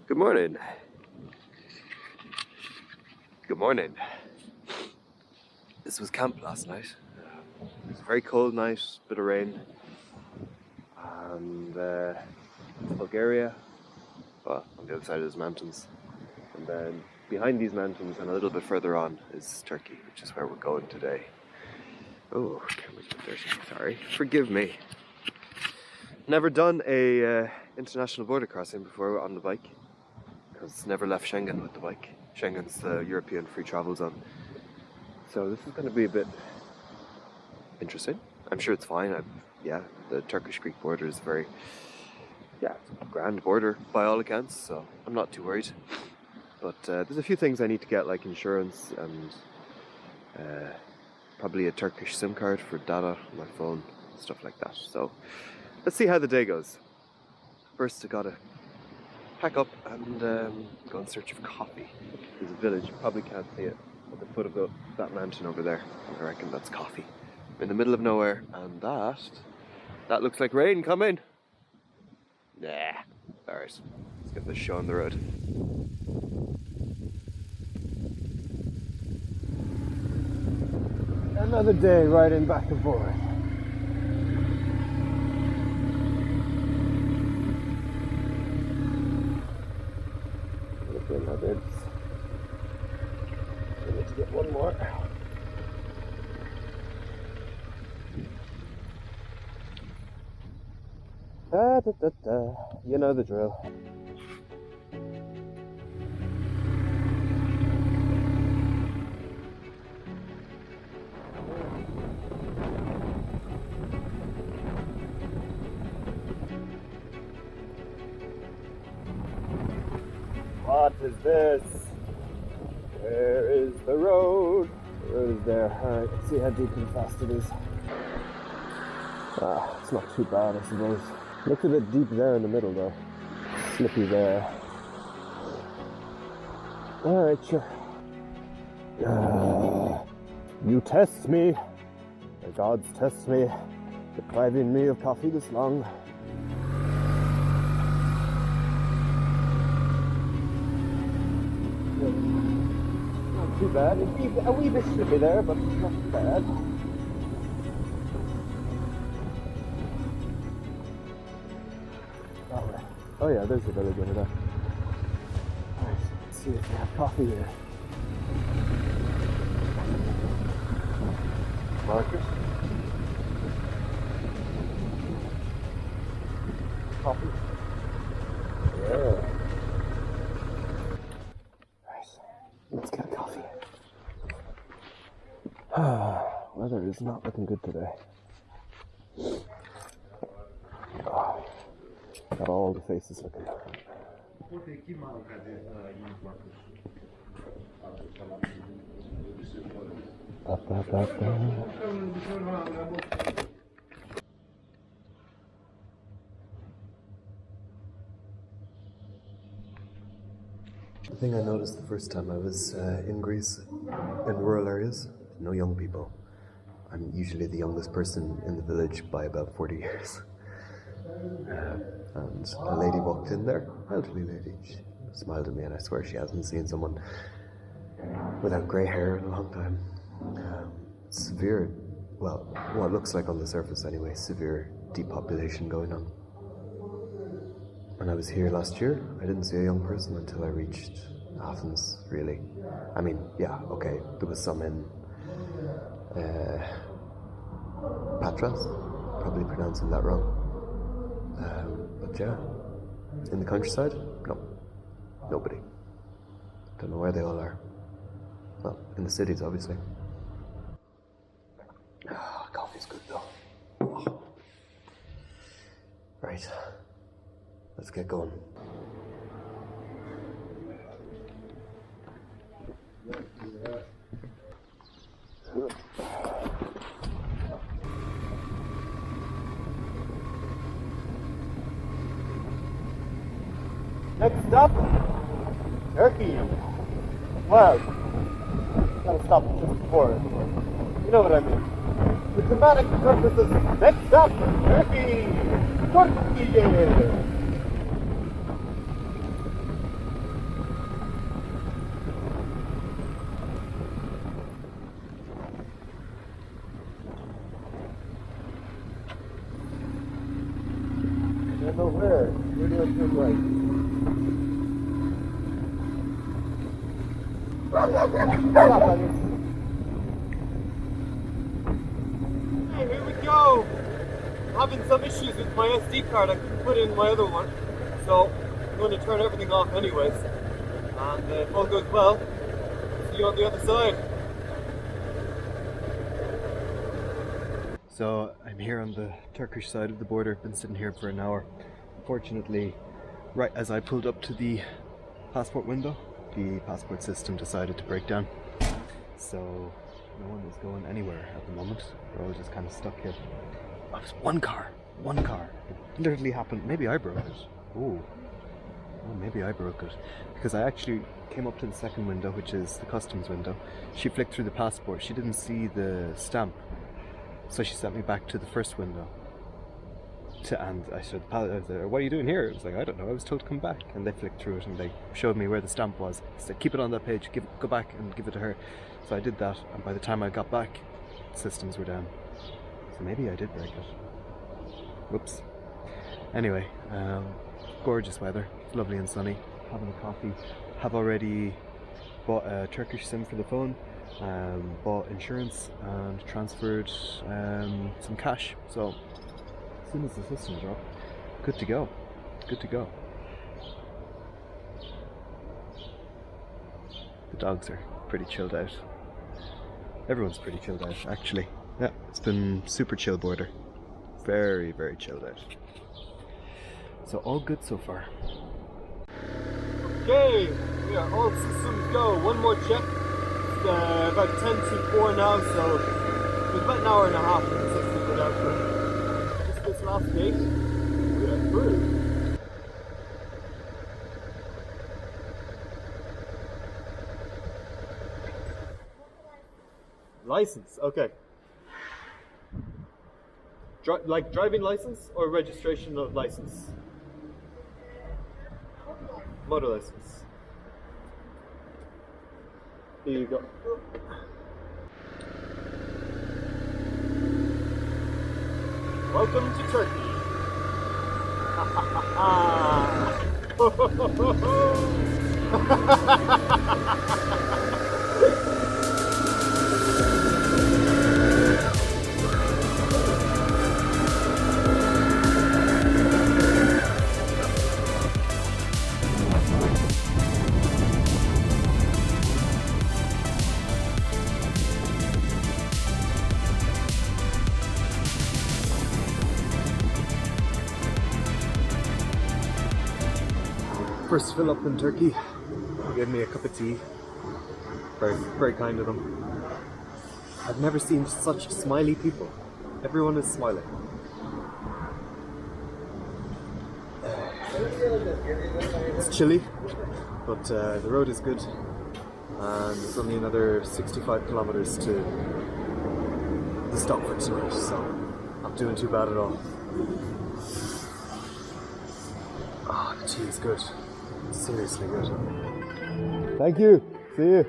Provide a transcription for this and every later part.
Good morning. Good morning. This was camp last night. It was a very cold night, bit of rain. And Bulgaria, well, on the other side of those mountains. And then behind these mountains and a little bit further on is Turkey, which is where we're going today. Oh, camera's a bit dirty, sorry. Forgive me. Never done a international border crossing before on the bike. Because never left Schengen with the bike. Schengen's the European free travel zone. So this is going to be a bit interesting. I'm sure it's fine. The Turkish-Greek border is very, it's a grand border by all accounts, so I'm not too worried. But there's a few things I need to get, like insurance and probably a Turkish SIM card for data on my phone, stuff like that. So let's see how the day goes. First I gotta pack up and go in search of coffee. There's a village, you probably can't see it, at the foot of that mountain over there. I reckon that's coffee. We're in the middle of nowhere, and that looks like rain coming. Nah, alright, let's get this show on the road. Another day riding back and forth. I need to get one more. You know the drill. What is this? Where is the road? The road is there. Alright, let's see how deep and fast it is. It's not too bad, I suppose. Looks a bit deep there in the middle though. Slippy there. Alright, sure. You test me. The gods test me, depriving me of coffee this long. Not too bad. A wee bit slippy there, but not too bad. Oh yeah, there's the village over there. Alright, let's see if they have coffee here. Marcus? Coffee? Yeah. Right, let's get a coffee. Weather is not looking good today. Got all the faces looking. The thing I noticed the first time I was in Greece, in rural areas, no young people. I'm usually the youngest person in the village by about 40 years. And a lady walked in there, elderly lady. She smiled at me, and I swear she hasn't seen someone without grey hair in a long time. Severe, well, what looks like on the surface anyway, severe depopulation going on. When I was here last year, I didn't see a young person until I reached Athens, really. I mean, yeah, okay, there was some in Patras, probably pronouncing that wrong. But yeah, in the countryside, no, nobody. Don't know where they all are. Well, in the cities, obviously. Coffee's good though. Oh. Right, let's get going. Next stop, Turkey. Well, gotta stop just before it. You know what I mean. For dramatic purposes, next stop, Turkey. Turkey. Right. Hey, here we go! I'm having some issues with my SD card. I couldn't put in my other one, so I'm going to turn everything off anyways. And if all goes well, see you on the other side. So I'm here on the Turkish side of the border. Been sitting here for an hour. Fortunately, right as I pulled up to the passport window, the passport system decided to break down. So no one is going anywhere at the moment. We're all just kind of stuck here. Oh, there's one car. It literally happened. Maybe I broke it. Oh, maybe I broke it. Because I actually came up to the second window, which is the customs window. She flicked through the passport. She didn't see the stamp. So she sent me back to the first window. And I said, what are you doing here? It was like, I don't know, I was told to come back. And they flicked through it and they showed me where the stamp was. I said, keep it on that page, go back and give it to her. So I did that, and by the time I got back, systems were down. So maybe I did break it. Whoops. Anyway, gorgeous weather, lovely and sunny, having a coffee. Have already bought a Turkish SIM for the phone, bought insurance and transferred some cash. So as soon as the systems are up, good to go. The dogs are pretty chilled out. Everyone's pretty chilled out, actually. Yeah, it's been super chill border. Very, very chilled out. So all good so far. Okay, we are all systems go. One more check. It's about 10 to 4 now, so it's about an hour and a half for the systems were down for. Just this last gate, we are through. License, okay. Like driving license or registration of license? Motor license. Here you go. Welcome to Turkey. First fill up in Turkey. They gave me a cup of tea. Very, very kind of them. I've never seen such smiley people. Everyone is smiling. It's chilly, but the road is good. And it's only another 65 kilometers to the stop for tonight, so not doing too bad at all. Oh, the tea is good. Seriously good. Thank you. See you.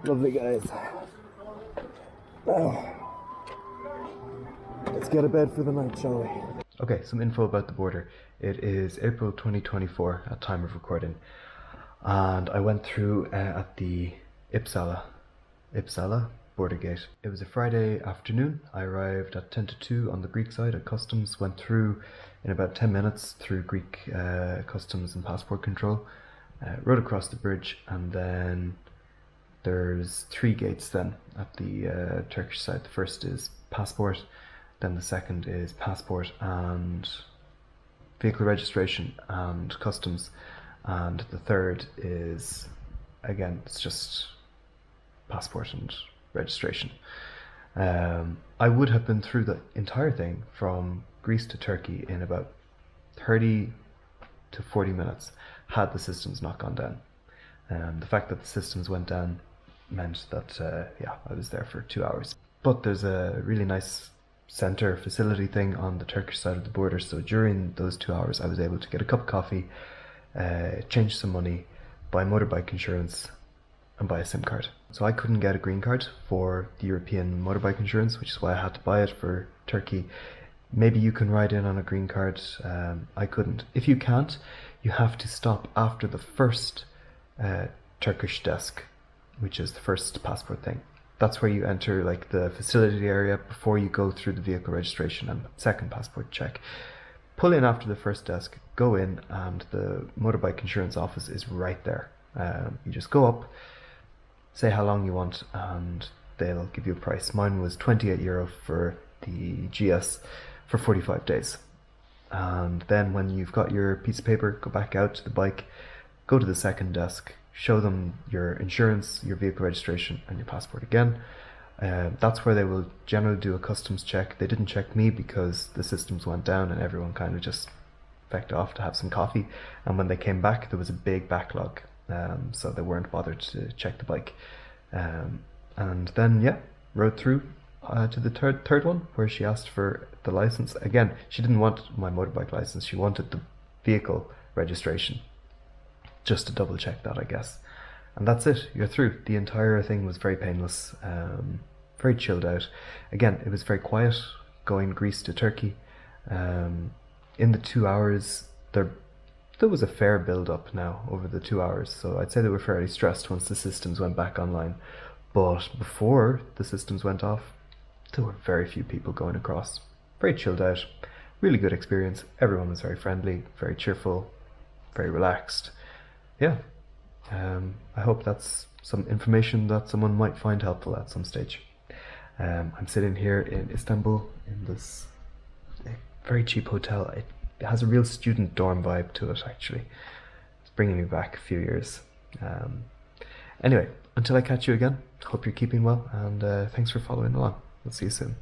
Lovely guys. Let's get a bed for the night, shall we? Okay, some info about the border. It is April 2024 at time of recording, and I went through at the Ipsala border gate. It was a Friday afternoon. I arrived at 10 to 2 on the Greek side at customs, went through in about 10 minutes through Greek customs and passport control, rode across the bridge, and then there's 3 gates then at the Turkish side. The first is passport, then the second is passport and vehicle registration and customs, and the third is, again, it's just passport and registration. I would have been through the entire thing from Greece to Turkey in about 30 to 40 minutes had the systems not gone down. The fact that the systems went down meant that I was there for 2 hours. But there's a really nice center facility thing on the Turkish side of the border, so during those 2 hours I was able to get a cup of coffee, change some money, buy motorbike insurance, and buy a SIM card. So I couldn't get a green card for the European motorbike insurance, which is why I had to buy it for Turkey. Maybe you can ride in on a green card. I couldn't. If you can't, you have to stop after the first Turkish desk, which is the first passport thing. That's where you enter like the facility area before you go through the vehicle registration and second passport check. Pull in after the first desk, go in, and the motorbike insurance office is right there. You just go up, say how long you want, and they'll give you a price. Mine was €28 for the GS for 45 days. And then when you've got your piece of paper, go back out to the bike, go to the second desk, show them your insurance, your vehicle registration, and your passport again. That's where they will generally do a customs check. They didn't check me because the systems went down and everyone kind of just fecked off to have some coffee. And when they came back, there was a big backlog, so they weren't bothered to check the bike. And then, yeah, rode through to the third one, where she asked for the license. Again, she didn't want my motorbike license, she wanted the vehicle registration, just to double check that, I guess. And that's it, you're through. The entire thing was very painless, very chilled out. Again, it was very quiet going Greece to Turkey. In the 2 hours, there was a fair build up now over the 2 hours, so I'd say they were fairly stressed once the systems went back online. But before the systems went off, there were very few people going across. Very chilled out, really good experience. Everyone was very friendly, very cheerful, very relaxed. Yeah, I hope that's some information that someone might find helpful at some stage. I'm sitting here in Istanbul in this very cheap hotel. It has a real student dorm vibe to it, actually. It's bringing me back a few years. Anyway, until I catch you again, hope you're keeping well, and thanks for following along. We'll see you soon.